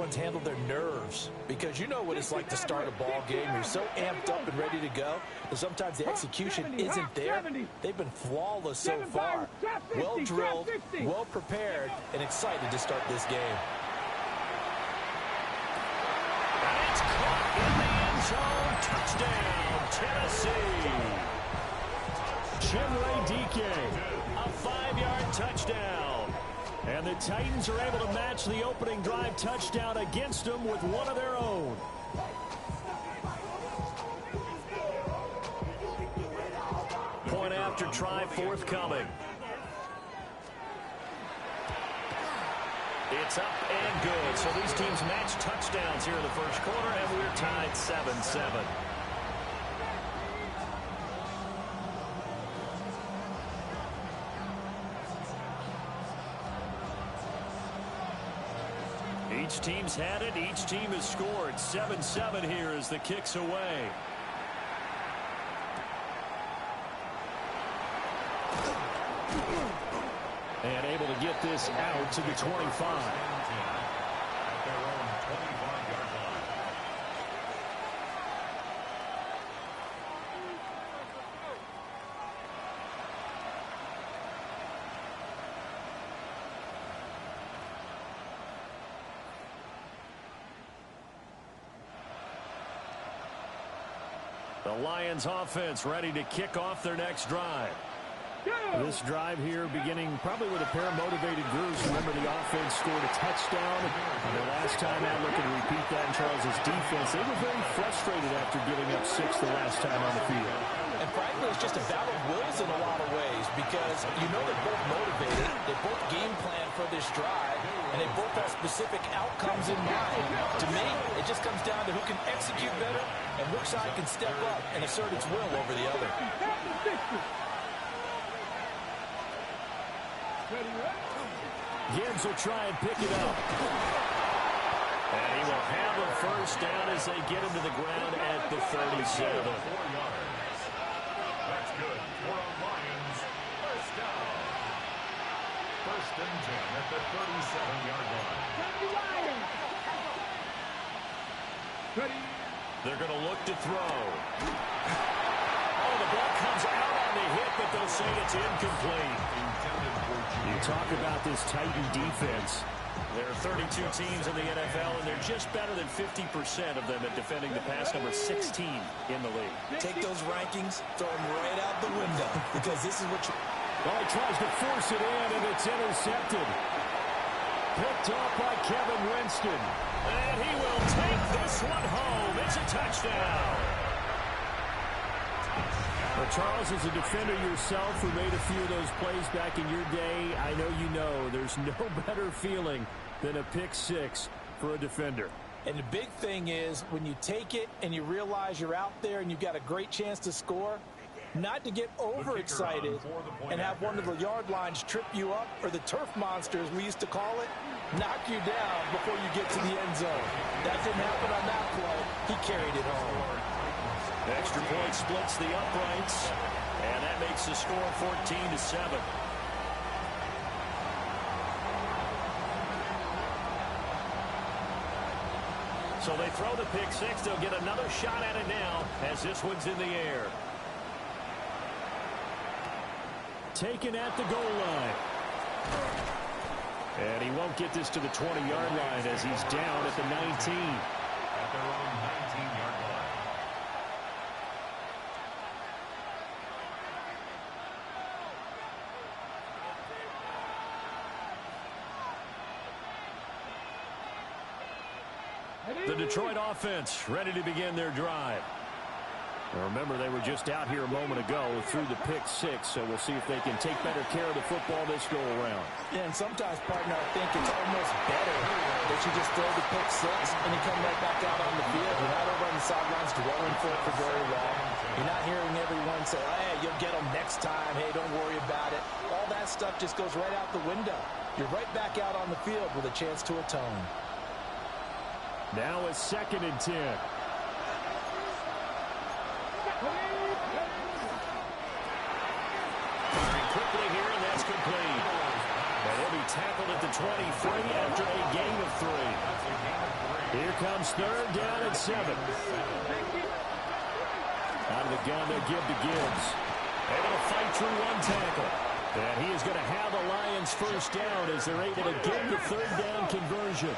everyone's handled their nerves, because you know what it's like to start a ball game. You're so amped up and ready to go, and sometimes the execution isn't there. They've been flawless so far. Well drilled, well prepared, and excited to start this game. And it's caught in the end zone. Touchdown, Tennessee. Chimere Dike, a 5-yard touchdown. And the Titans are able to match the opening drive touchdown against them with one of their own. Point after try forthcoming. It's up and good. So these teams match touchdowns here in the first quarter, and we're tied 7-7. Each team's had it. Each team has scored. 7-7 here as the kick's away. And able to get this out to the 25. The Lions offense ready to kick off their next drive. This drive here beginning probably with a pair of motivated groups. Remember, the offense scored a touchdown. And the last time out, looking to repeat that in Charles' defense. They were very frustrated after giving up 6 the last time on the field. And frankly, it's just a battle of wills in a lot of ways, because you know they're both motivated. They both game plan for this drive, and they both have specific outcomes in mind. To me, it just comes down to who can execute better and which side can step up and assert its will over the other. Gibbs will try and pick it up. And he will have a first down as they get him to the ground at the 37. That's good for a Lions first down. First and 10 at the 37-yard line. They're going to look to throw. Oh, the ball comes out on the hit, but they'll say it's incomplete. You talk about this Titan defense. There are 32 teams in the NFL, and they're just better than 50% of them at defending the pass, number 16 in the league. Take those rankings, throw them right out the window, because this is what you... Well, he tries to force it in, and it's intercepted. Picked off by Kevin Winston. And he will take this one home. It's a touchdown. Well, Charles, as a defender yourself who made a few of those plays back in your day, I know you know there's no better feeling than a pick six for a defender. And the big thing is when you take it and you realize you're out there and you've got a great chance to score, not to get overexcited and have one of the yard lines trip you up, or the turf monster, as we used to call it, knock you down before you get to the end zone. That didn't happen on that play. He carried it home. Extra point splits the uprights, and that makes the score 14-7. So they throw the pick six. They'll get another shot at it now as this one's in the air. Taken at the goal line. And he won't get this to the 20-yard line as he's down at the 19. At their own 19-yard line. The Detroit offense ready to begin their drive. Now remember, they were just out here a moment ago through the pick six, so we'll see if they can take better care of the football this go-around. Yeah, and sometimes, partner, I think it's almost better that you just throw the pick six and you come right back out on the field. You're not over on the sidelines dwelling for it for very long. You're not hearing everyone say, hey, you'll get them next time. Hey, don't worry about it. All that stuff just goes right out the window. You're right back out on the field with a chance to atone. Now it's 2nd and 10. Firing quickly here, and that's complete. And he'll be tackled at the 23 after a gain of 3. Here comes third down and 7. Out of the gun, they'll give to Gibbs. Able to fight through one tackle. And he is going to have a Lions first down as they're able to get the third down conversion.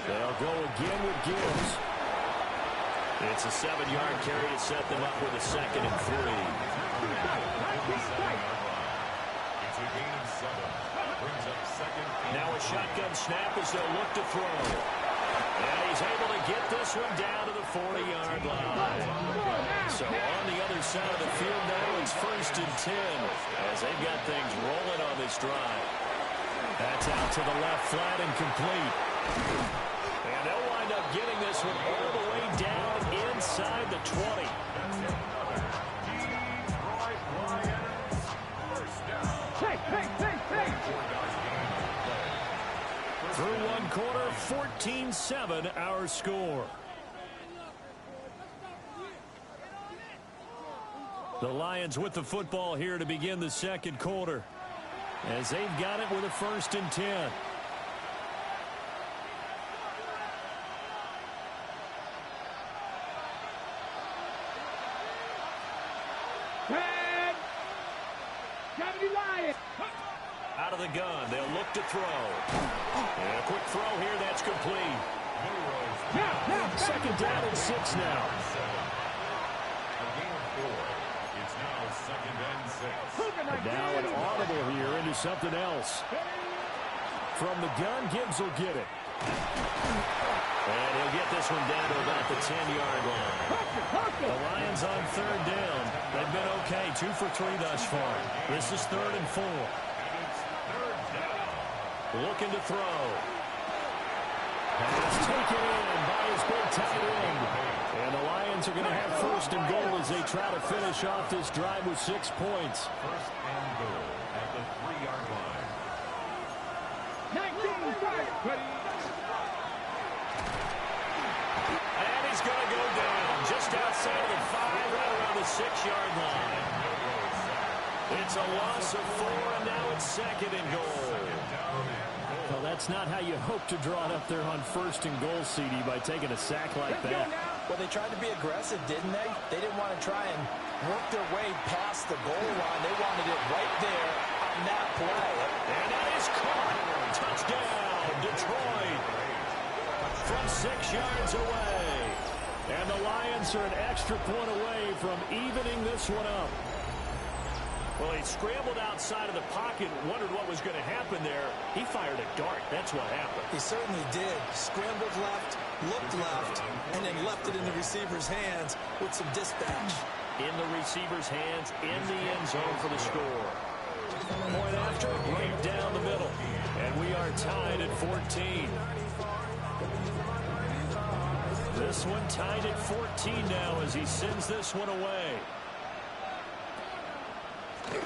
They'll go again with Gibbs. It's a 7-yard carry to set them up with a 2nd and 3. Now a shotgun snap as they'll look to throw. And he's able to get this one down to the 40-yard line. So on the other side of the field now, it's 1st and 10 as they've got things rolling on this drive. That's out to the left flat and complete. And they'll wind up getting this one all the way down inside the 20. Through one quarter, 14-7 our score. The Lions with the football here to begin the second quarter, as they've got it with a 1st and 10. Out of the gun, they'll look to throw. And a quick throw here, that's complete. 2nd down and 6 now. And now an audible here into something else. From the gun, Gibbs will get it. And he'll get this one down to about the 10-yard line. The Lions on 3rd down. They've been okay, 2 for 3 thus far. This is 3rd and 4. Looking to throw. Pass taken in by his big tight end. And the Lions are going to have 1st and goal as they try to finish off this drive with 6 points. 1st and goal at the 3-yard line. 19, And he's going to go down just outside of the 5, right around the 6-yard line. It's a loss of 4, and now it's 2nd and goal. Well, that's not how you hope to draw it up there on 1st and goal, CD, by taking a sack like that. Well, they tried to be aggressive, didn't they? They didn't want to try and work their way past the goal line. They wanted it right there on that play. And that is caught. Touchdown, Detroit. From 6 yards away. And the Lions are an extra point away from evening this one up. Well, he scrambled outside of the pocket, wondered what was going to happen there. He fired a dart. That's what happened. He certainly did. Scrambled left, looked left, and then left it in the receiver's hands with some dispatch. In the receiver's hands, in the end zone for the score. Point after, right down the middle. And we are tied at 14. This one tied at 14 now as he sends this one away. And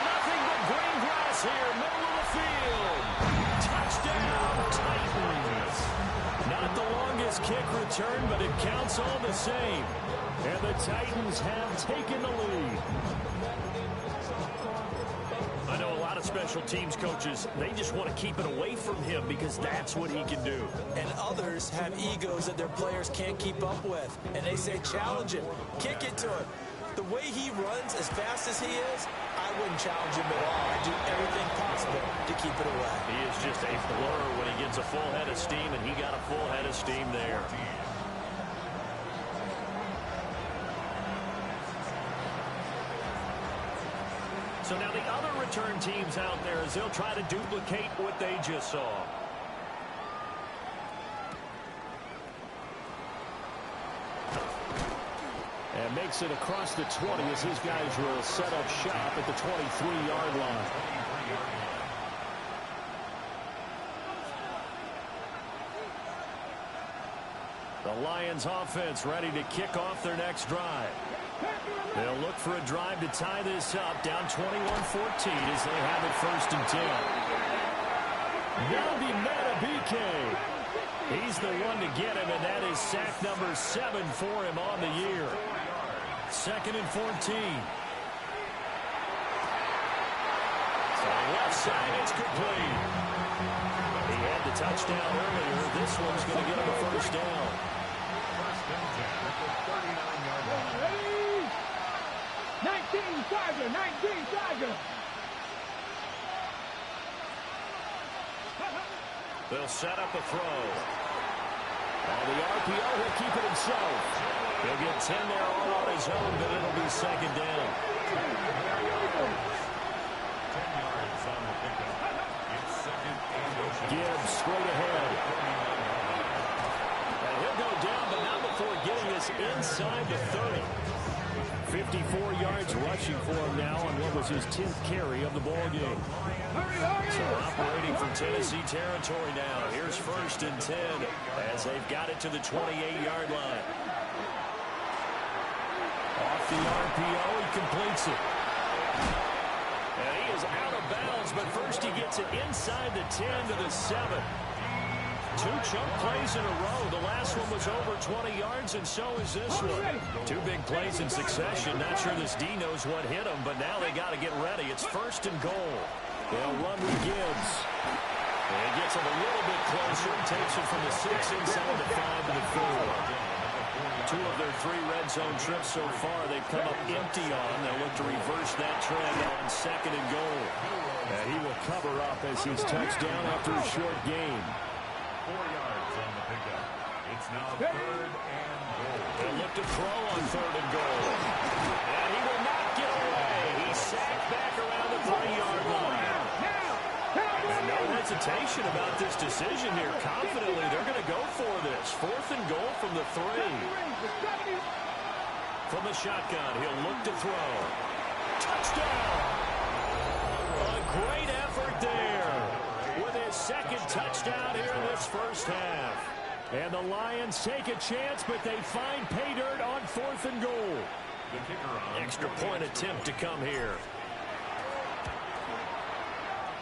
nothing but green grass here, middle of the field. Touchdown, Titans. Not the longest kick return, but it counts all the same. And the Titans have taken the lead. I know a lot of special teams coaches, they just want to keep it away from him because that's what he can do. And others have egos that their players can't keep up with. And they say, challenge him, kick it to him. The way he runs as fast as he is, I wouldn't challenge him at all. I'd do everything possible to keep it away. He is just a blur when he gets a full head of steam, and he got a full head of steam there. So now the other return teams out there as they'll try to duplicate what they just saw. And makes it across the 20 as his guys will set up shop at the 23-yard line. The Lions offense ready to kick off their next drive. They'll look for a drive to tie this up, down 21-14 as they have it 1st and 10. Nabi Matabike. He's the one to get him, and that is sack number 7 for him on the year. 2nd and 14. Left side, it's complete. He had the touchdown earlier. This one's going to get him a first down. First and 10 at the 39-yard line. Ready? 19 Tiger, 19 Tiger. They'll set up a throw. On the RPO, he'll keep it himself. He'll get 10 there all on his own, but it'll be second down. 10 yards on the pickup. It's second and motion. Gibbs straight ahead. And he'll go down, but not before getting us inside the 30. 54 yards rushing for him now on what was his 10th carry of the ball game. So operating from Tennessee territory now. Here's 1st and 10 as they've got it to the 28-yard line. Off the RPO, he completes it. And he is out of bounds, but first he gets it inside the 10 to the 7. 2 chunk plays in a row. The last one was over 20 yards, and so is this one. 2 big plays in succession. Not sure this D knows what hit him, but now they got to get ready. It's 1st and goal. They'll run with Gibbs. And he gets him a little bit closer and takes it from the 6 inside the 5 to the 4. 2 of their 3 red zone trips so far they've come up empty on. They'll look to reverse that trend on 2nd and goal. And he will cover up as he's touched down after a short game. 4 yards on the pickup. It's now 3rd and goal. They'll look to throw on 3rd and goal. And he will not get away. He's sacked back around the 3-yard line. And no hesitation about this decision here. Confidently, they're going to go for this. 4th and goal from the 3. From the shotgun, he'll look to throw. Touchdown! A great effort there with his 2nd touchdown here in this first half. And the Lions take a chance, but they find pay dirt on 4th and goal. The kicker on. Extra point attempt to come here.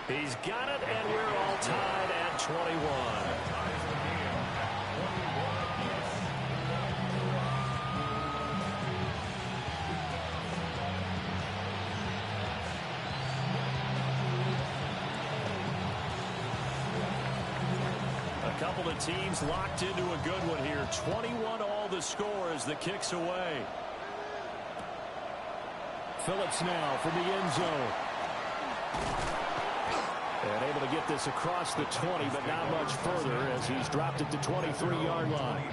He's got it, and we're all tied at 21. A couple of teams locked into a good one here. 21 all the score as the kick's away. Phillips now from the end zone. And able to get this across the 20, but not much further as he's dropped it to 23-yard line.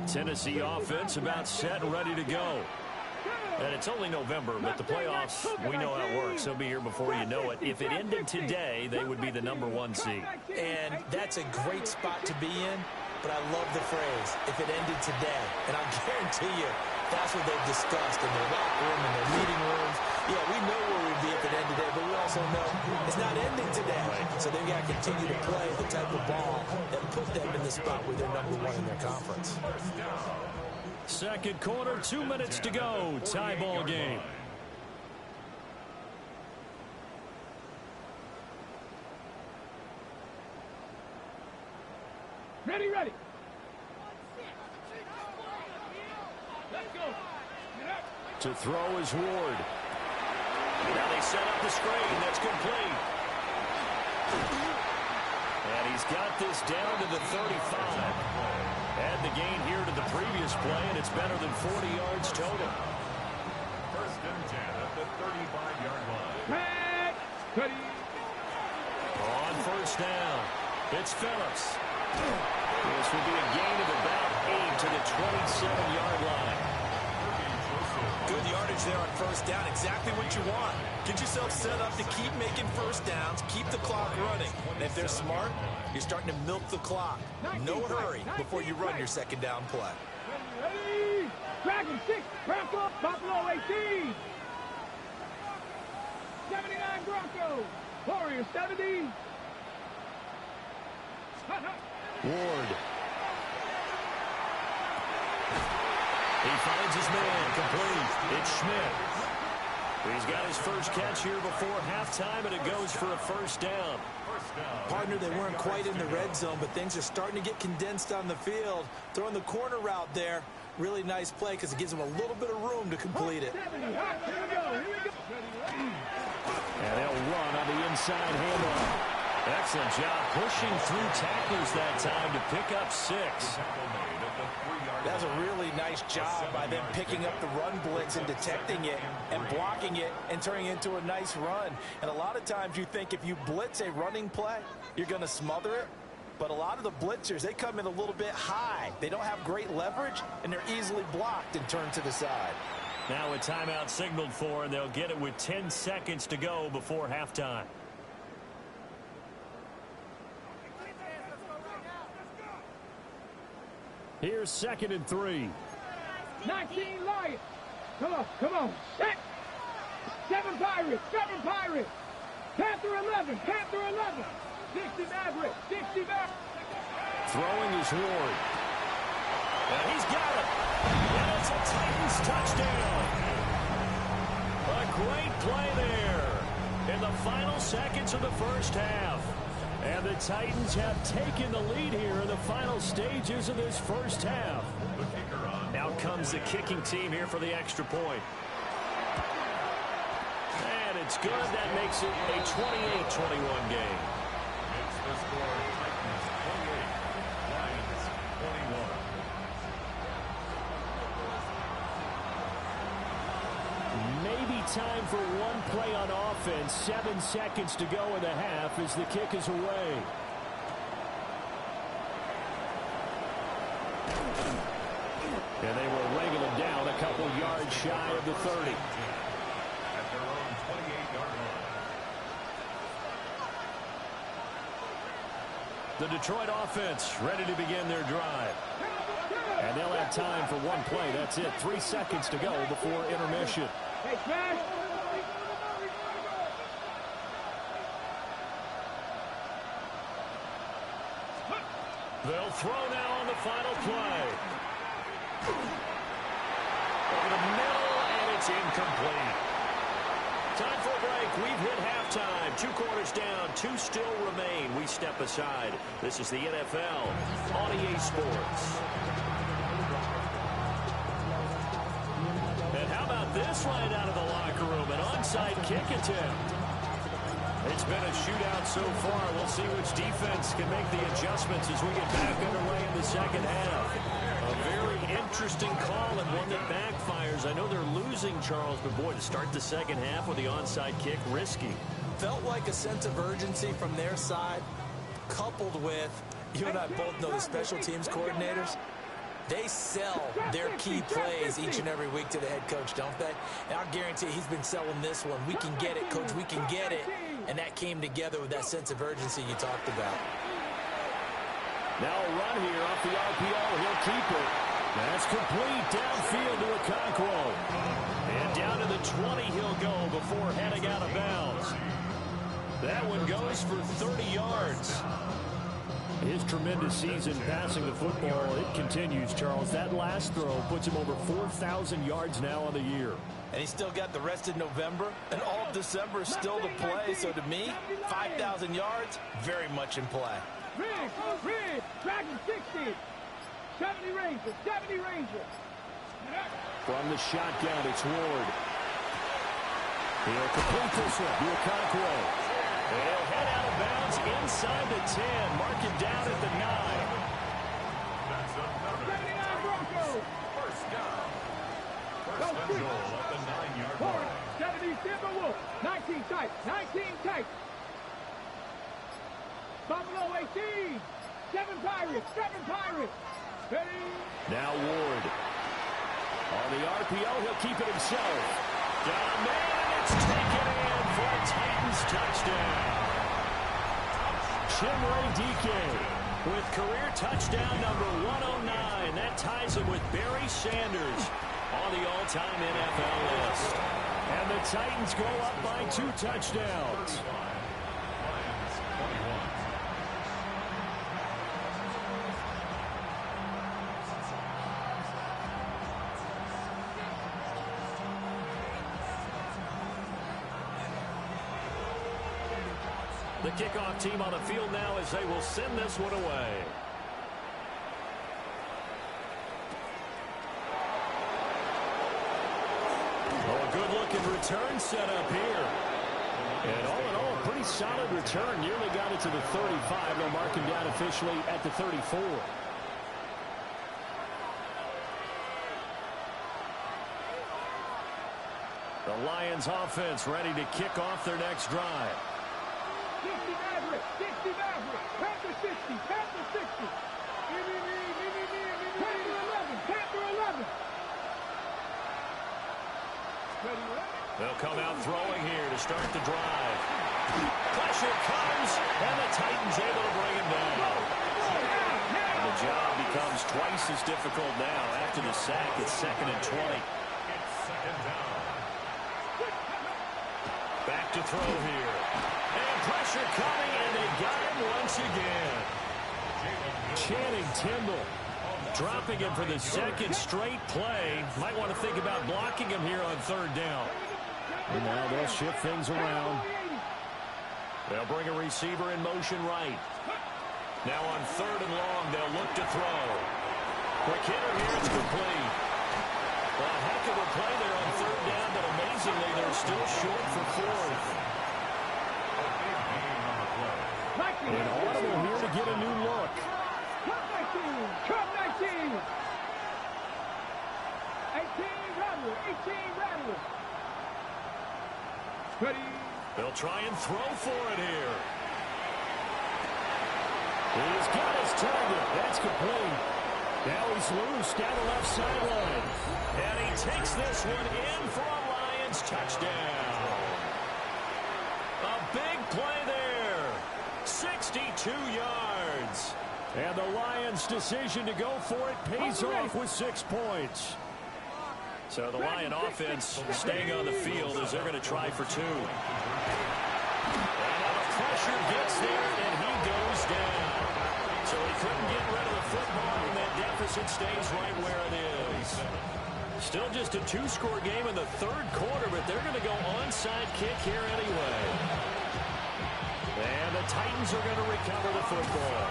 Tennessee offense about set and ready to go. And it's only November, but the playoffs, we know how it works. They'll be here before you know it. If it ended today, they would be the #1 seed. And that's a great spot to be in, but I love the phrase, if it ended today. And I guarantee you, that's what they've discussed in their locker room, in their meeting rooms. Yeah, we know where we'd be if it ended today, but we also know it's not ending today. So they've got to continue to play the type of ball that put them in the spot where they're #1 in their conference. Second quarter, 2 minutes to go. Tie ball game. Ready, ready. Let's go. Get up. To throw is Ward. Now they set up the screen. That's complete. And he's got this down to the 35. Add the gain here to the previous play, and it's better than 40 yards total. 1st and 10 at the 35-yard line. Red. Ready. On 1st down, it's Phillips. This will be a gain of about 8 to the 27-yard line. Good yardage there on 1st down. Exactly what you want. Get yourself set up to keep making 1st downs, keep the clock running. And if they're smart, you're starting to milk the clock. No hurry before you run your 2nd down play. Ready. Dragon 6. Bronco. Buffalo 18. 79 Broncos. Warriors 70. Ward. He finds his man, complete. It's Schmidt. He's got his first catch here before halftime, and it goes for a 1st down. Partner, they weren't quite in the red zone, but things are starting to get condensed on the field. Throwing the corner route there, really nice play because it gives them a little bit of room to complete it. And they'll run on the inside handoff. Excellent job pushing through tacklers that time to pick up 6. That's a really nice job by them picking up the run blitz and detecting it and blocking it and turning it into a nice run. And a lot of times you think if you blitz a running play, you're going to smother it. But a lot of the blitzers, they come in a little bit high. They don't have great leverage, and they're easily blocked and turned to the side. Now a timeout signaled for, and they'll get it with 10 seconds to go before halftime. Here's 2nd and 3. 19 Lions. Come on. 7 Pirates. Panther 11. 60 Maverick. Throwing is Ward. And he's got it. And it's a Titans touchdown. A great play there in the final seconds of the first half. And the Titans have taken the lead here in the final stages of this first half. Out comes the kicking team here for the extra point. And it's good. That makes it a 28-21 game. It's the score, Titans 28, Lions 21. Maybe time for one play on offense. 7 seconds to go in the half as the kick is away. And they will wrangle him down a couple yards shy of the 30. At their own 28-yard line. The Detroit offense ready to begin their drive. And they'll have time for one play. That's it. 3 seconds to go before intermission. Hey, Smash. They'll throw now on the final play. Over the middle, and it's incomplete. Time for a break. We've hit halftime. 2 quarters down. 2 still remain. We step aside. This is the NFL on EA Sports. And how about this right out of the locker room? An onside kick attempt. It's been a shootout so far. We'll see which defense can make the adjustments as we get back underway in the second half. A very interesting call and one that backfires. I know they're losing, Charles, but boy, to start the second half with the onside kick, risky. Felt like a sense of urgency from their side, coupled with, you and I both know the special teams coordinators. They sell their key plays each and every week to the head coach, don't they? And I'll guarantee he's been selling this one. We can get it, coach, we can get it. And that came together with that sense of urgency you talked about. Now a run here off the RPO. He'll keep it. That's complete downfield to Okonkwo. And down to the 20 he'll go before heading out of bounds. That one goes for 30 yards. His tremendous season passing the football, it continues, Charles. That last throw puts him over 4,000 yards now on the year. And he's still got the rest of November and all of December still to play. So to me, 5,000 yards, very much in play. Ridge, Dragon 60. 70 Ranger. From the shotgun, it's Ward. He'll complete this one. Okonkwo. They'll head out of bounds inside the 10. Mark him down at the 9. That's another 79 Broncos. first down. First and goal at the 9-yard line. 70 Timberwolves. 19 tight. Buffalo 18. 7 Pirates. Ready. Now Ward. On the RPO, he'll keep it himself. Got a man, and it's taken in for a Titans touchdown. Chimere Dike with career touchdown number 109. That ties him with Barry Sanders on the all-time NFL list. And the Titans go up by 2 touchdowns. Lions 21. The kickoff team on the field now as they will send this one away. Oh, a good-looking return set up here. And all in all, a pretty solid return. Nearly got it to the 35. They'll mark him down officially at the 34. The Lions offense ready to kick off their next drive. 60 Maverick, 60 Maverick, Panther 60, Panther 60. Panther 11, Panther 11. They'll come out throwing here to start the drive. Pressure comes, and the Titans able to bring him down. And the job becomes twice as difficult now. After the sack, it's 2nd and 20. It's second down. Back to throw here. And pressure coming, and they got him once again. Channing Tindall dropping him for the second straight play. Might want to think about blocking him here on 3rd down. And now they'll shift things around. They'll bring a receiver in motion right. Now on 3rd and long, they'll look to throw. Quick hitter here, it's complete. Well, a heck of a play there on 3rd down, but amazingly, they're still short for 4th. An audible here to get a new look. Trump 19, Trump 19. 18 Rattler, 18 Rattler. Ready. They'll try and throw for it here. He's got his target. That's complete. Now he's loose down the left sideline. And he takes this one in for a Lions touchdown. A big play there. 62 yards. And the Lions' decision to go for it pays off with 6 points. So the Lion offense staying on the field as they're going to try for 2. And now the pressure gets there, and he goes down. So he couldn't get rid of the football, and that deficit stays right where it is. Still just a 2-score game in the 3rd quarter, but they're going to go onside kick here anyway. And the Titans are going to recover the football.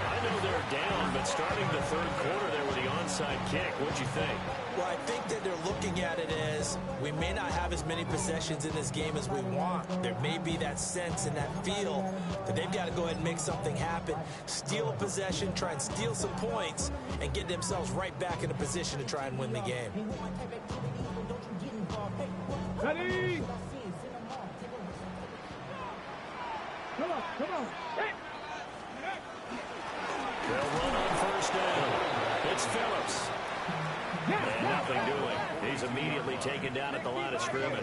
I know they're down, but starting the 3rd quarter there with the onside kick, what'd you think? Well, I think that they're looking at it as we may not have as many possessions in this game as we want. There may be that sense and that feel that they've got to go ahead and make something happen, steal a possession, try and steal some points, and get themselves right back in a position to try and win the game. Ready. Come on, come on. Hey. They'll run on 1st down. It's Phillips. And nothing doing. He's immediately taken down at the line of scrimmage.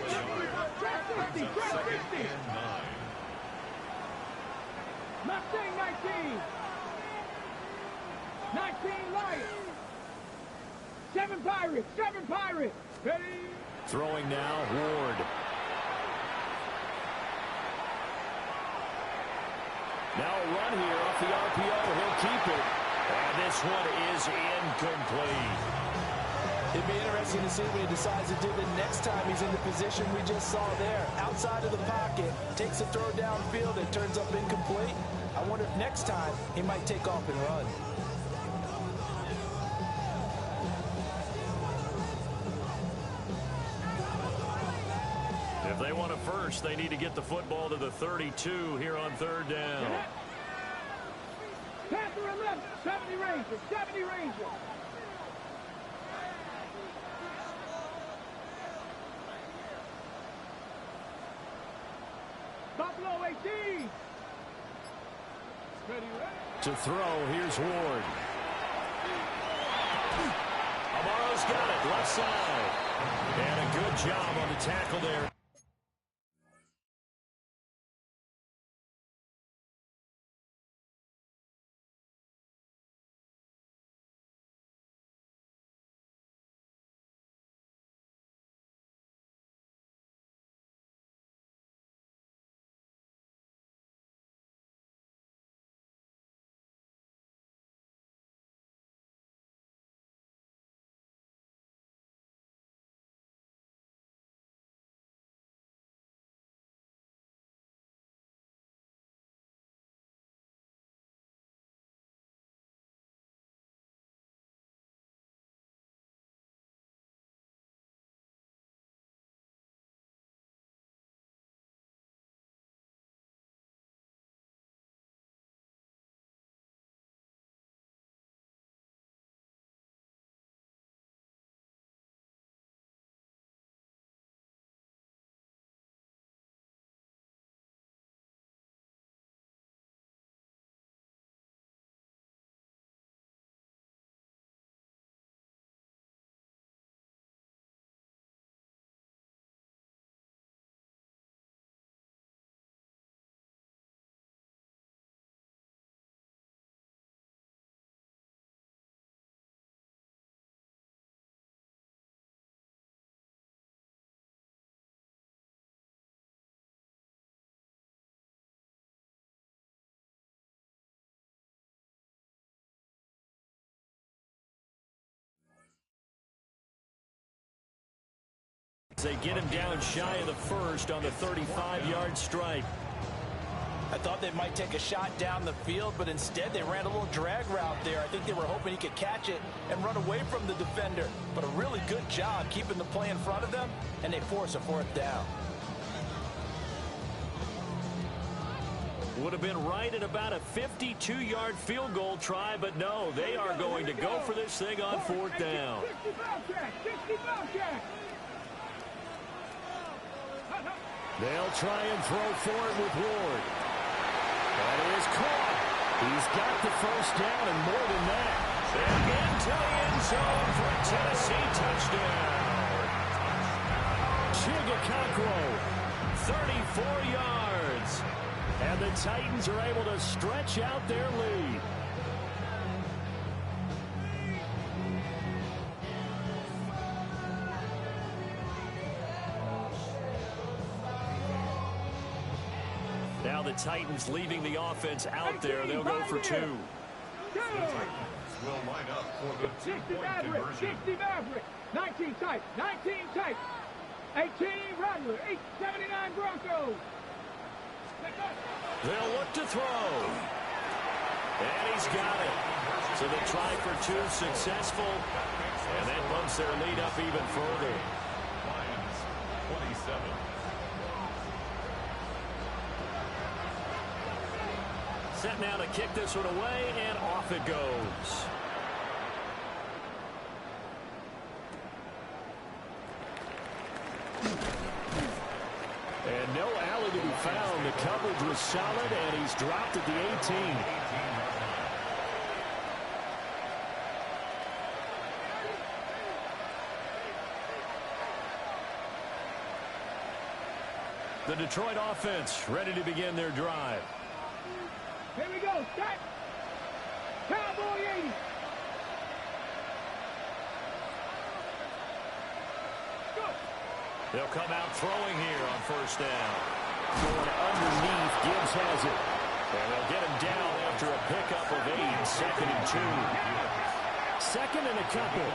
Mustang 19. 19 Lions. 7 Pirates. 7 Pirates. Ready. Throwing now, Ward. Now a run here off the RPO. He'll keep it. And this one is incomplete. It'd be interesting to see what he decides to do the next time he's in the position we just saw there. Outside of the pocket, takes a throw downfield, and turns up incomplete. I wonder if next time he might take off and run. If they want a first, they need to get the football to the 32 here on 3rd down. Panther 11, 70 Rangers, 70 Rangers. Buffalo 18. Ready, ready. To throw, here's Ward. Amaro's got it, left side. And a good job on the tackle there. They get him down shy of the first on the 35-yard stripe. I thought they might take a shot down the field, but instead they ran a little drag route there. I think they were hoping he could catch it and run away from the defender. But a really good job keeping the play in front of them, and they force a fourth down. Would have been right at about a 52-yard field goal try, but no, they are going to go for this thing on fourth down. They'll try and throw for it with Ward. That is caught. He's got the first down and more than that. And into the end zone for a Tennessee touchdown. Chigakakro, 34 yards. And the Titans are able to stretch out their lead. Now the Titans leaving the offense out there. They'll go for two. The Titans will line up for the two-point conversion. 60 Maverick, 19 type, 19 type, 18 Rattler, 879 Broncos. They'll look to throw. And he's got it. So they try for two, successful. And that bumps their lead up even further. Lions, 27. Set now to kick this one away, and off it goes. And no alley to be found. The coverage was solid, and he's dropped at the 18. The Detroit offense ready to begin their drive. Here we go, start. Cowboy 80. Go. They'll come out throwing here on first down. Going underneath, Gibbs has it. And they'll get him down after a pickup of 8, second and 2. Second and a couple.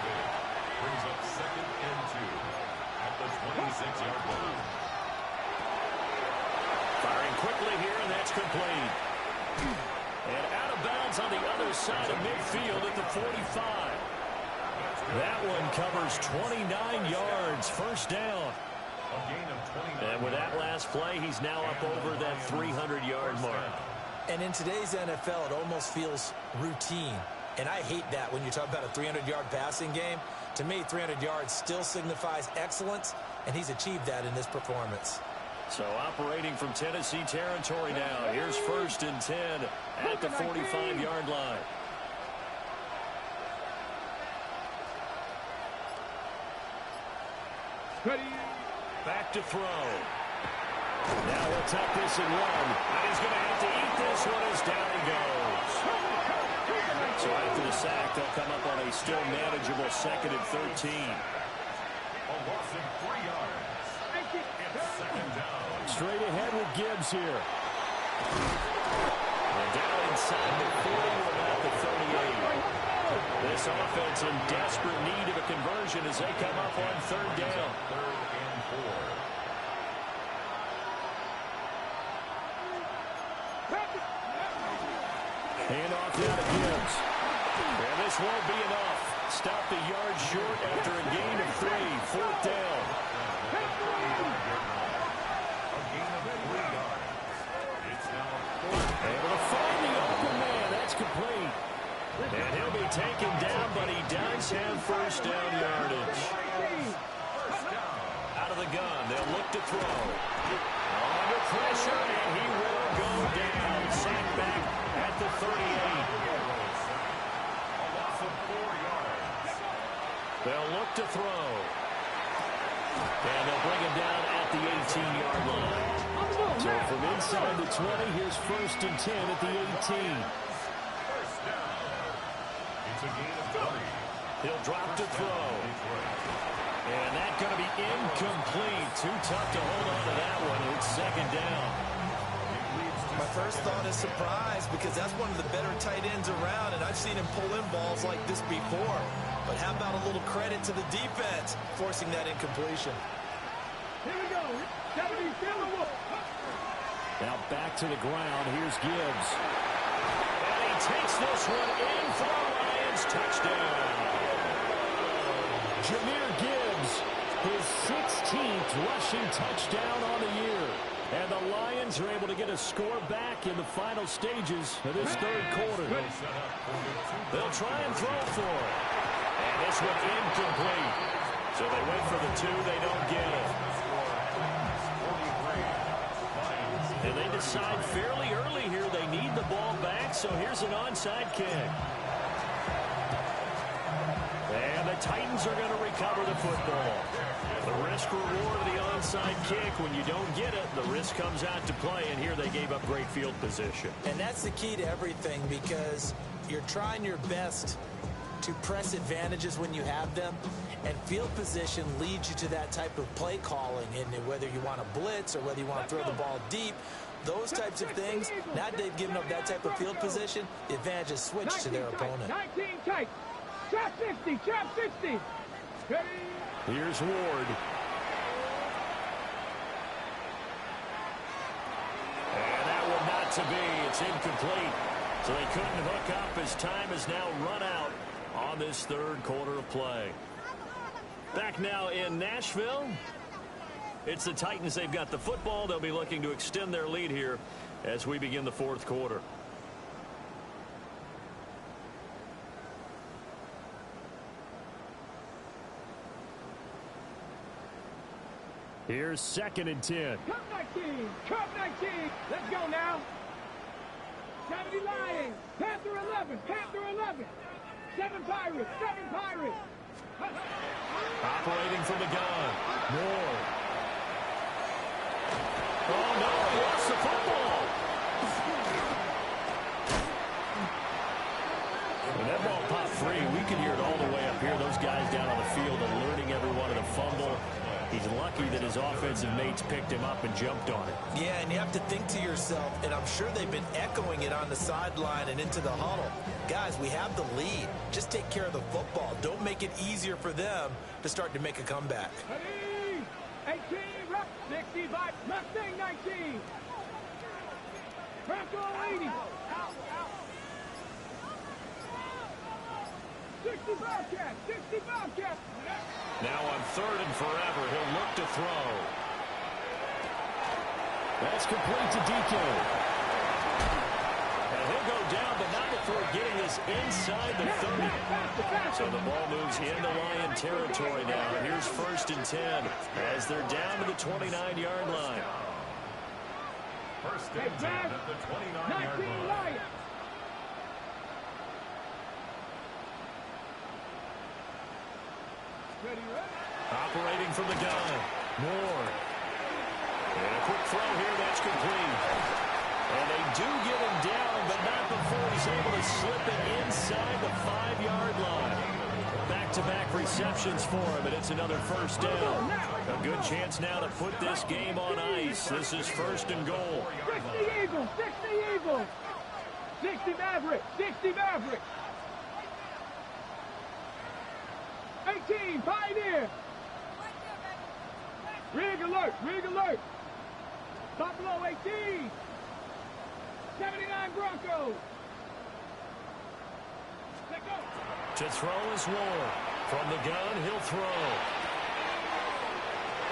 Brings up second and 2 at the 26-yard line. Firing quickly here, and that's complete. And out of bounds on the other side of midfield at the 45. That one covers 29 yards, first down. A gain of 29. And with that last play, he's now up over that 300-yard mark. And in today's NFL, it almost feels routine. And I hate that when you talk about a 300-yard passing game. To me, 300 yards still signifies excellence, and he's achieved that in this performance. So operating from Tennessee territory now. Here's first and 10 at the 45-yard line. Ready. Back to throw. Now he'll tuck this and run. And he's going to have to eat this one as down he goes. So after the sack, they'll come up on a still manageable second and 13. A loss of 3 yards. It's second down. Straight ahead with Gibbs here. And down inside the 40, we're at the 38. This offense in desperate need of a conversion as they come up on third down. Third and 4. Hand off now to Gibbs. And this won't be enough. Stopped a yard short after a gain of 3. Fourth down. Able to find the open man. That's complete. And he'll be taken down, but he does have first down yardage. Out of the gun. They'll look to throw. Under pressure, and he will go down. Sacked back at the 38. A loss of 4 yards. They'll look to throw. And they'll bring him down at the 18-yard line. So from inside the 20, here's first and 10 at the 18. First down. It's a gain of 3. He'll drop to throw. And that's going to be incomplete. Too tough to hold on to that one. It's second down. My first thought is surprise, because that's one of the better tight ends around, and I've seen him pull in balls like this before. But how about a little credit to the defense forcing that incompletion? Here we go. 70 Silver. Now back to the ground. Here's Gibbs. And he takes this one in for the Lions. Touchdown. Jahmyr Gibbs, his 16th rushing touchdown on the year. And the Lions are able to get a score back in the final stages of this third quarter. They'll try and throw for it. And this one incomplete. So they wait for the two. They don't get it. And they decide fairly early here they need the ball back. So here's an onside kick. And the Titans are going to recover the football. The risk-reward of the onside kick, when you don't get it, the risk comes out to play, and here they gave up great field position. And that's the key to everything, because you're trying your best to press advantages when you have them, and field position leads you to that type of play calling, and whether you want to blitz or whether you want to throw the ball deep, those types of things, now that they've given up that type of field position, the advantage is switched to their opponent. 19 tight. Trap 60. Trap 60. Ready? Here's Ward. And that one not to be. It's incomplete. So they couldn't hook up as time has now run out on this third quarter of play. Back now in Nashville. It's the Titans. They've got the football. They'll be looking to extend their lead here as we begin the fourth quarter. Here's 2nd and 10. Cup 19. Cup 19. Let's go now. 70 Lions. Panther 11. Panther 11. 7 Pirates. 7 Pirates. Operating from the gun. Moore. Oh, no. He lost the football. When that ball popped free, we can hear it all the way up here. Those guys down on the field are learning every one of the fumble. He's lucky that his offensive mates picked him up and jumped on it. Yeah, and you have to think to yourself, and I'm sure they've been echoing it on the sideline and into the huddle. Guys, we have the lead. Just take care of the football. Don't make it easier for them to start to make a comeback. 18, Ruck 65, Mustang 19. Bronco 80. 60 Bobcat, 60 Bobcat. Now on 3rd and forever, he'll look to throw. That's complete to DK. And he'll go down, but not before getting this inside the 30. So the ball moves into Lion territory now. Here's 1st and 10 as they're down to the 29-yard line. 1st and 10 at the 29-yard line. Operating from the gun. Moore. And a quick throw here. That's complete. And they do get him down, but not before he's able to slip it inside the 5-yard line. Back-to-back receptions for him, and it's another 1st down. A good chance now to put this game on ice. This is 1st and goal. 60 Eagles, 60 Eagles. 60 Mavericks, 60 Mavericks. 18, Pioneer. Rig alert, rig alert. Buffalo 18. 79 Broncos. Let's go. To throw is Ward. From the gun, he'll throw.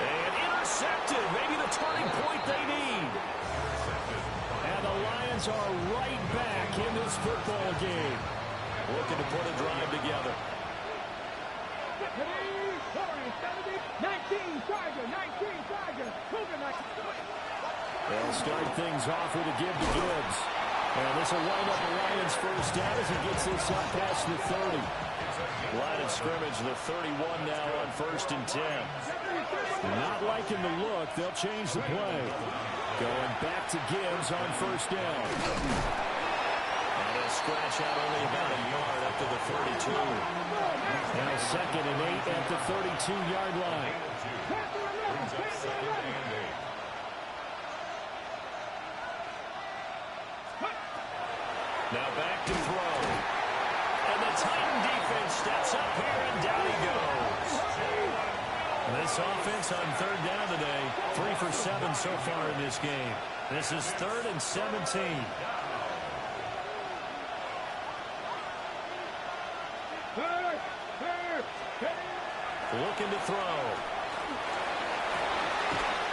And intercepted. Maybe the turning point they need. And the Lions are right back in this football game. Looking to put a drive together. 19 Tiger. They'll start things off with a give to Gibbs. And this will wind up the Lions' 1st down as he gets this up past the 30. Line of scrimmage, the 31 now on 1st and 10. Not liking the look. They'll change the play. Going back to Gibbs on 1st down. And a scratch out only about a yard up to the 32. Now 2nd and 8 at the 32-yard line. Now back to throw. And the Titan defense steps up here, and down he goes. This offense on third down today, 3 for 7 so far in this game. This is 3rd and 17. Looking to throw.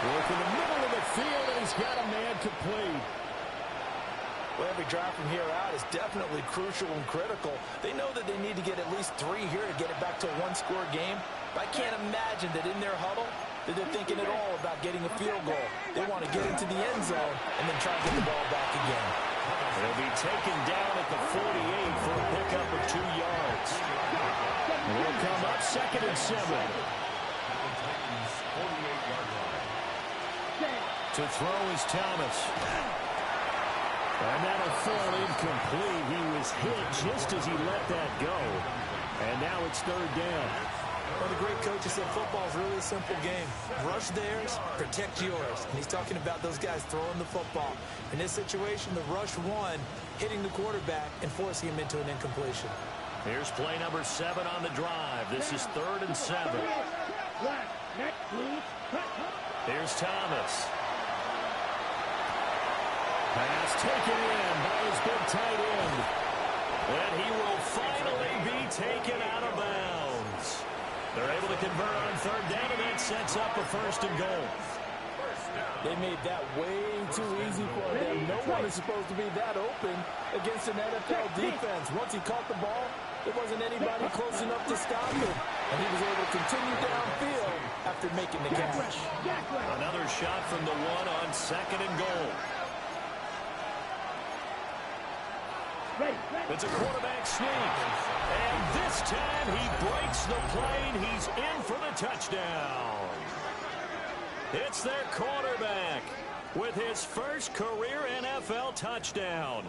Work in the middle of the field, and he's got a man complete. Well, every drive from here out is definitely crucial and critical. They know that they need to get at least 3 here to get it back to a one-score game. But I can't imagine that in their huddle that they're thinking at all about getting a field goal. They want to get into the end zone and then try to get the ball back again. They'll be taken down at the 48 for a pickup of 2 yards. Will come up 2nd and 7. To throw is Thomas. And that'll fall incomplete. He was hit just as he let that go. And now it's 3rd down. One of the great coaches said football is really a simple game. Rush theirs, protect yours. And he's talking about those guys throwing the football. In this situation, the rush one, hitting the quarterback and forcing him into an incompletion. Here's play number 7 on the drive. This is 3rd and 7. Here's Thomas. Pass taken in by his big tight end. And he will finally be taken out of bounds. They're able to convert on 3rd down, and that sets up a 1st and goal. They made that way too easy for them. No one is supposed to be that open against an NFL defense. Once he caught the ball, there wasn't anybody close enough to stop him. And he was able to continue downfield after making the catch. Another shot from the 1 on 2nd and goal. It's a quarterback sneak. And this time he breaks the plane. He's in for the touchdown. It's their quarterback with his first career NFL touchdown.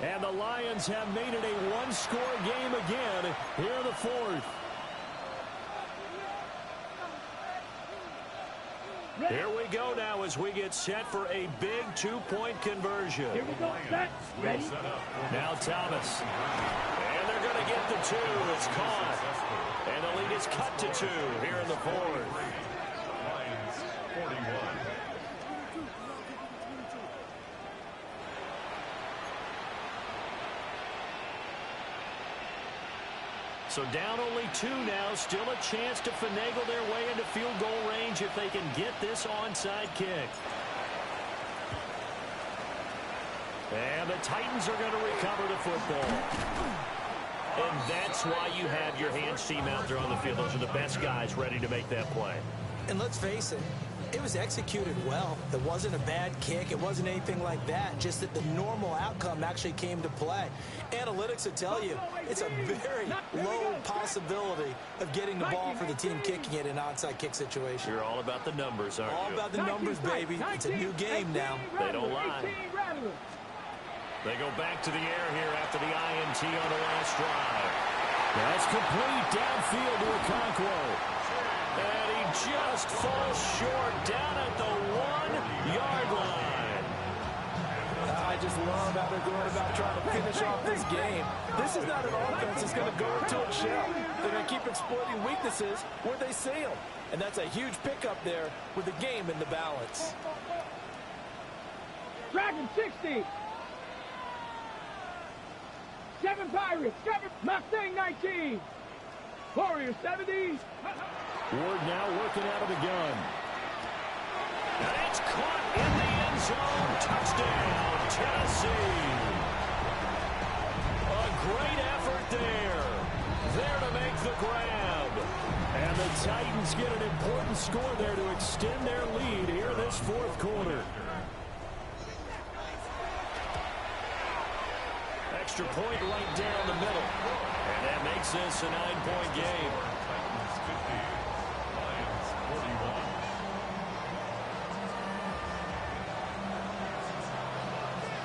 And the Lions have made it a one-score game again here in the 4th. Here we go now as we get set for a big 2-point conversion. Here we go, set, ready. Now Thomas. And they're going to get the 2. It's caught. And the lead is cut to 2 here in the 4th. Lions 41. So down only 2 now. Still a chance to finagle their way into field goal range if they can get this onside kick. And the Titans are going to recover the football. And that's why you have your hands team out there on the field. Those are the best guys ready to make that play. And let's face it, it was executed well. It wasn't a bad kick. It wasn't anything like that. Just that the normal outcome actually came to play. Analytics will tell you it's a very low possibility of getting the ball for the team kicking it in an onside kick situation. You're all about the numbers, aren't you? All about the numbers, baby. It's a new game now. They don't lie. They go back to the air here after the INT on the last drive. That's complete downfield to Okonkwo. And he just falls short down at the 1-yard line. I just love how they're going about trying to finish off this game. This is not an offense that's going to go into a shell. They're going to keep exploiting weaknesses where they see them. And that's a huge pickup there with the game in the balance. Dragon 60. 7 Pirates. 7 Mustang 19. Warriors 70. Ward now working out of the gun. And it's caught in the end zone. Touchdown, Tennessee. A great effort there. There to make the grab. And the Titans get an important score there to extend their lead here this 4th quarter. Extra point right down the middle. And that makes this a 9-point game. Titans 50. Lions 41.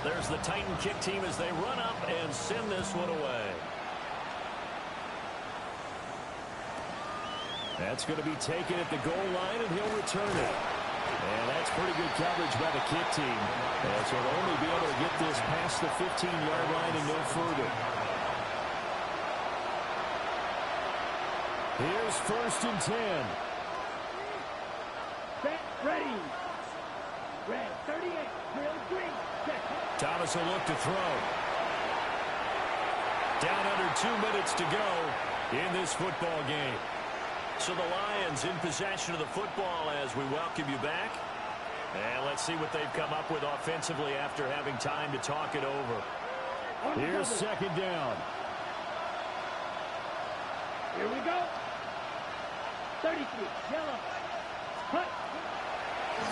There's the Titan kick team as they run up and send this one away. That's going to be taken at the goal line, and he'll return it. And that's pretty good coverage by the kick team. And so they'll only be able to get this past the 15-yard line and no further. Here's 1st and 10. Set. Ready. Red 38. Drill 3. Set. Thomas will look to throw. Down under 2 minutes to go in this football game. So the Lions in possession of the football as we welcome you back. And let's see what they've come up with offensively after having time to talk it over. Here's second down. Here we go. 33. Yellow. Cut.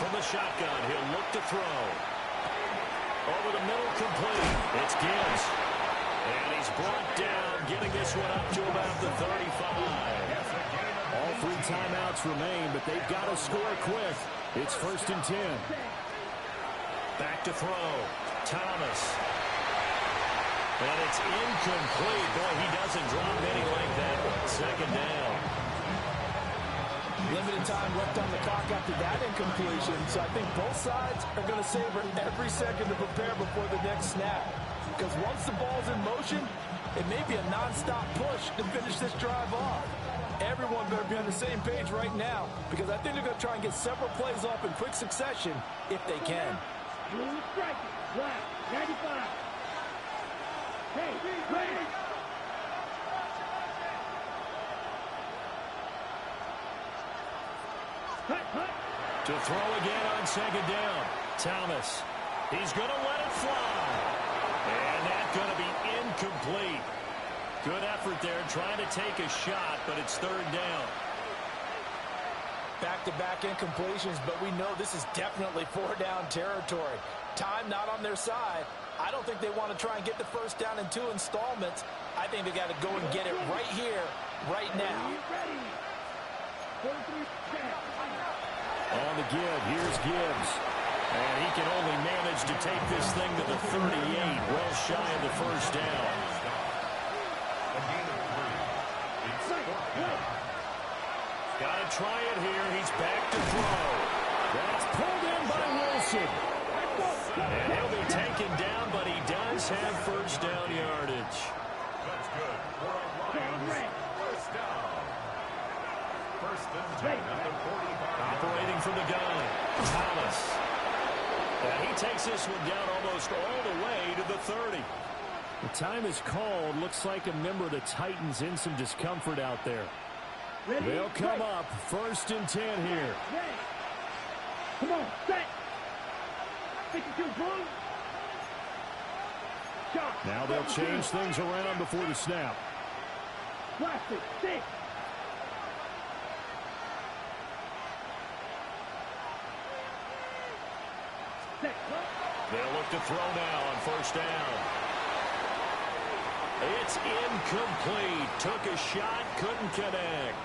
From the shotgun, he'll look to throw. Over the middle, complete. It's Gibbs. And he's brought down, getting this one up to about the 35. All 3 timeouts remain, but they've got to score quick. It's 1st and 10. Back to throw. Thomas. And it's incomplete. Boy, he doesn't drop any like that one. Second down. Limited time left on the clock after that incompletion, so I think both sides are going to savor every second to prepare before the next snap. Because once the ball's in motion, it may be a non-stop push to finish this drive off. Everyone better be on the same page right now, because I think they're going to try and get several plays off in quick succession if they can. Doing the striking. Right. 95. Hey, ready. To throw again on second down. Thomas. He's going to let it fly. And that's going to be incomplete. Good effort there trying to take a shot, but it's third down. Back-to-back incompletions, but we know this is definitely 4-down territory. Time not on their side. I don't think they want to try and get the first down in 2 installments. I think they got to go and get it right here, right now. On the give, here's Gibbs. And he can only manage to take this thing to the 38, well shy of the first down. Got to try it here. He's back to throw. That's pulled in by Wilson. And he'll be taken down, but he does have first down yardage. That's good for a Lions first down. First and 10 at the 45. Operating from the gun, Thomas. And he takes this one down almost all the way to the 30. The time is called. Looks like a member of the Titans in some discomfort out there. They'll come up 1st and 10 here. Come on, set. 52 boom. Shot. Now they'll change things around before the snap. Plastic, 6. They'll look to throw now on first down. It's incomplete. Took a shot, couldn't connect.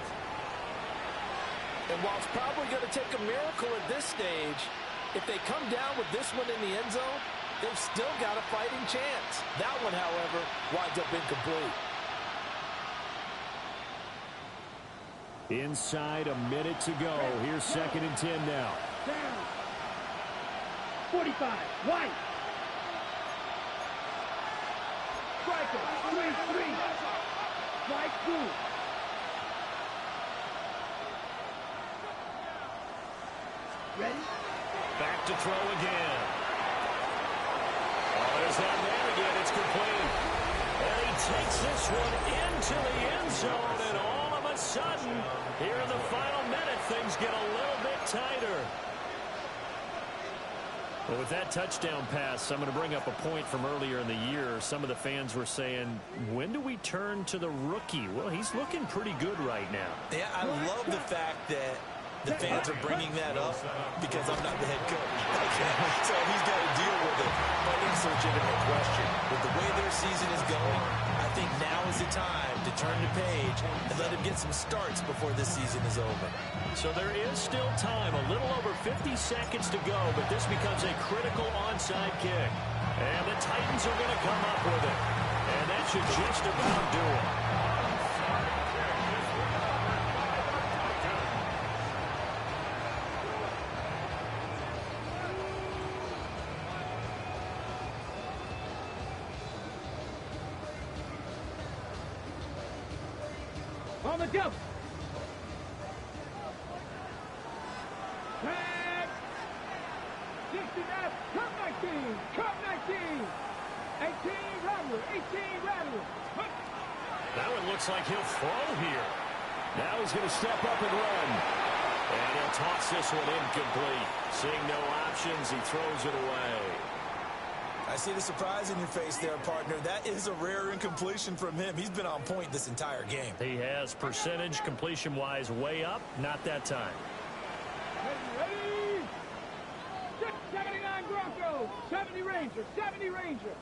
And while it's probably going to take a miracle at this stage, if they come down with this one in the end zone, they've still got a fighting chance. That one, however, winds up incomplete. Inside a minute to go. Here's 2nd and 10 now. Down. 45. White. Striker. 3-3. Strike 2. Ready? Back to throw again. Oh, there's that man again. It's complete. And he takes this one into the end zone. And all of a sudden, here in the final minute, things get a little bit tighter. Well, with that touchdown pass, I'm going to bring up a point from earlier in the year. Some of the fans were saying, when do we turn to the rookie? Well, he's looking pretty good right now. Yeah, I love the fact that the fans are bringing that up because I'm not the head coach. So he's got to deal with it. But it's a legitimate question. With the way their season is going, I think now is the time to turn the page and let him get some starts before this season is over. So there is still time, a little over 50 seconds to go, but this becomes a critical onside kick. And the Titans are going to come up with it. And that should just about do it. On the go. Tag. 69. Cup 19. Cup 19. 18 Rattler. 18 Rattler. That one looks like he'll throw here. Now he's going to step up and run. And he'll toss this one incomplete. Seeing no options, he throws it away. I see the surprise in your face there, partner. That is a rare incompletion from him. He's been on point this entire game. He has percentage completion-wise way up. Not that time. Ready? 79 Broncos. 70 Ranger. 70 Ranger.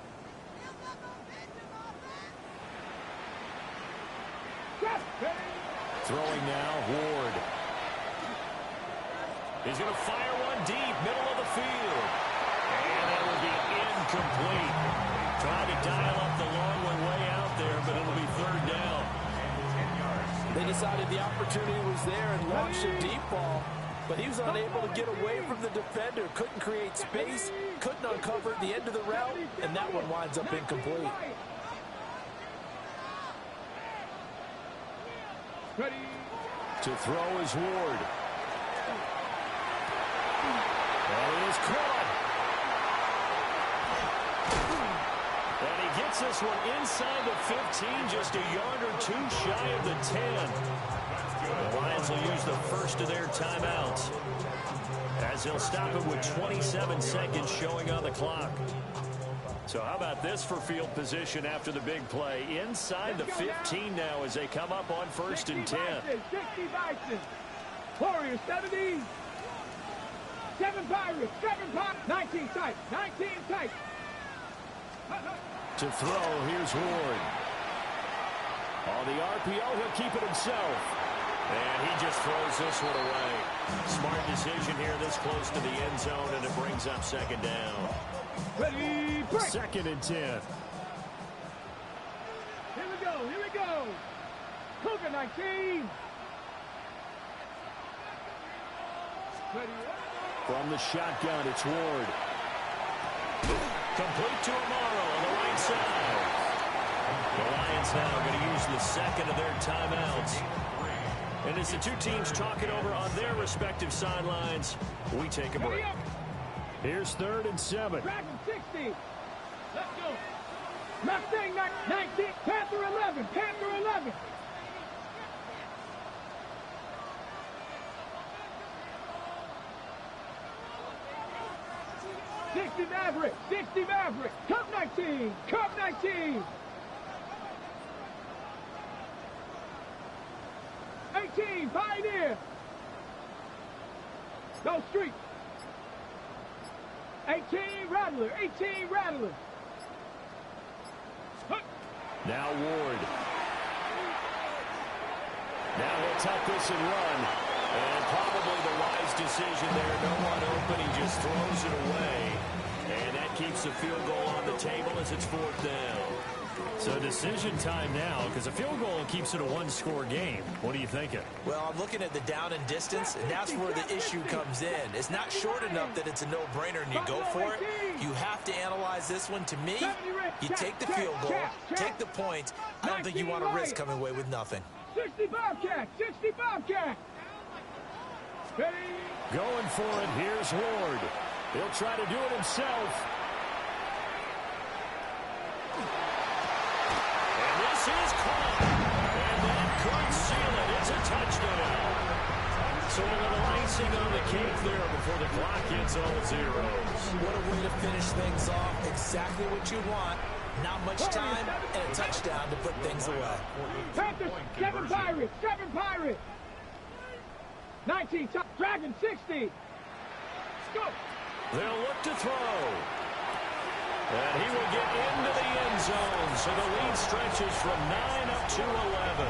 Throwing now, Ward. He's going to fire one deep, middle of the field. And that will be incomplete. Trying to dial up the long one way out there, but it'll be third down. They decided the opportunity was there and launched a deep ball, but he was unable to get away from the defender. Couldn't create space, couldn't uncover the end of the route, and that one winds up incomplete. Ready. To throw is Ward. And it is caught. And he gets this one inside the 15, just a yard or two shy of the 10. The Lions will use the first of their timeouts, as they'll stop it with 27 seconds showing on the clock. So how about this for field position after the big play? Inside the 15 now as they come up on first and 10. 60 Bison. Warriors 70. 7 Pirates. 7 Pirates. 19 tight. 19 tight. To throw, here's Ward. On the RPO, he'll keep it himself. And he just throws this one away. Smart decision here this close to the end zone, and it brings up second down. Ready, break. Second and 10. Here we go. Here we go. Cougar 19. Ready. From the shotgun, it's Ward. Complete to Amaro on the right side. The Lions now going to use the second of their timeouts. And as the two teams talk it over on their respective sidelines, we take a break. Here's third and 7. Dragon 60. Let's go. Mustang 19. Panther 11. Panther 11. Maverick. 60 Maverick. Cup 19. Cup 19. 18 Pioneer. Go Street. 18 Rattler. 18 Rattler. Now Ward. Now he'll tuck this and run. And probably the wise decision there. No one open. He just throws it away. And that keeps the field goal on the table as it's fourth down. So decision time now, because a field goal keeps it a one-score game. What are you thinking? Well, I'm looking at the down and distance, and that's where the issue comes in. It's not short enough that it's a no-brainer and you go for it. You have to analyze this one. To me, you take the field goal, take the points. I don't think you want to risk coming away with nothing. 60 Bobcat. 60 Bobcat. Ready? Going for it. Here's Ward. He'll try to do it himself. And this is caught. And that could seal it. It's a touchdown. So a little icing on the cake there before the clock hits all zeros. What a way to finish things off. Exactly what you want. Not much time and a touchdown to put things away. Panthers, 7 Pirates. 7 Pirates. 19 Dragon 60. Go. They'll look to throw. And he will get into the end zone. So the lead stretches from 9 up to 11.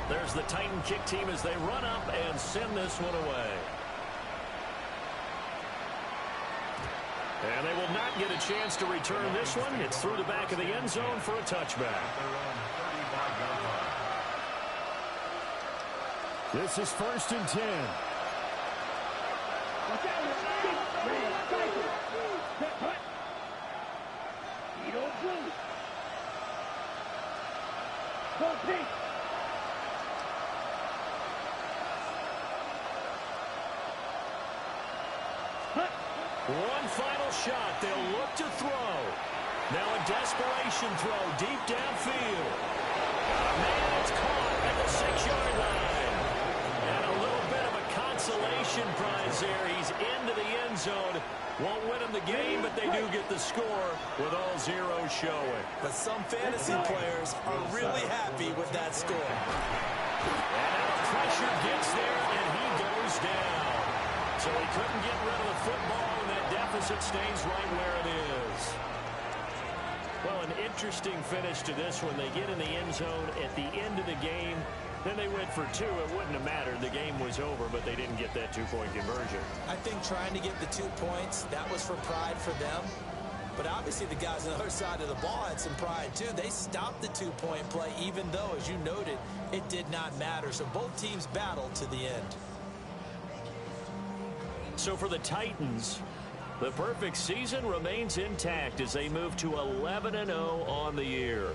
There's the Titan kick team as they run up and send this one away. And they will not get a chance to return this one. It's through the back of the end zone for a touchback. This is first and 10. One final shot. They'll look to throw. Now a desperation throw deep downfield. Man, it's caught at the 6-yard line. And a little bit of a consolation prize there. He's into the end zone. Won't win them the game, but they do get the score with all zeros showing. But some fantasy players are really happy with that score. And now the pressure gets there, and he goes down. So he couldn't get rid of the football, and that deficit stays right where it is. Well, an interesting finish to this one. They get in the end zone at the end of the game. Then they went for 2. It wouldn't have mattered. The game was over, but they didn't get that 2-point conversion. I think trying to get the 2 points, that was for pride for them. But obviously the guys on the other side of the ball had some pride too. They stopped the 2-point play, even though, as you noted, it did not matter. So both teams battled to the end. So for the Titans, the perfect season remains intact as they move to 11-0 on the year.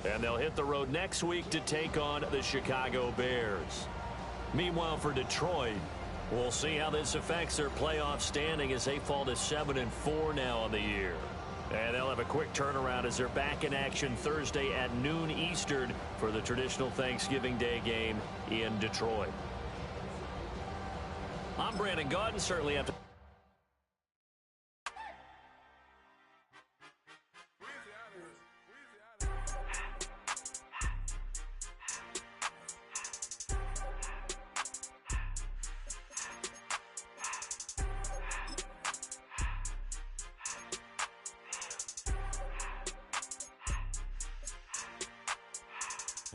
And they'll hit the road next week to take on the Chicago Bears. Meanwhile, for Detroit, we'll see how this affects their playoff standing as they fall to 7-4 now on the year. And they'll have a quick turnaround as they're back in action Thursday at noon Eastern for the traditional Thanksgiving Day game in Detroit. I'm Brandon Gaudin. Certainly have to...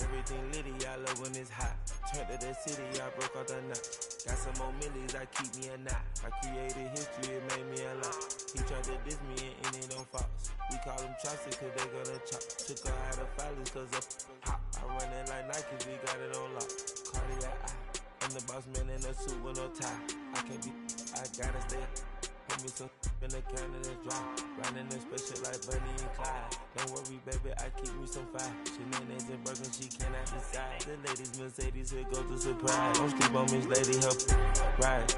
Everything litty, I love when it's hot. Turned to the city, I broke out the knot. Got some more millies, I keep me a knot. I created history, it made me a lot. He tried to diss me and it on Fox. We call them chopsticks cause they gonna chop. Took her out of filers cause of hot. I run it like Nike, we got it on lock. Cardiac eye. I'm the boss man in a suit with no tie. I can't be, I gotta stay. Put me some in the can of this dry. Riding this special like Bunny and Clyde. Don't worry, baby, I keep me some fire. Shenanigans and Birkin, she cannot decide. The ladies Mercedes, here goes the surprise. Don't sleep on Miss Lady, help ride.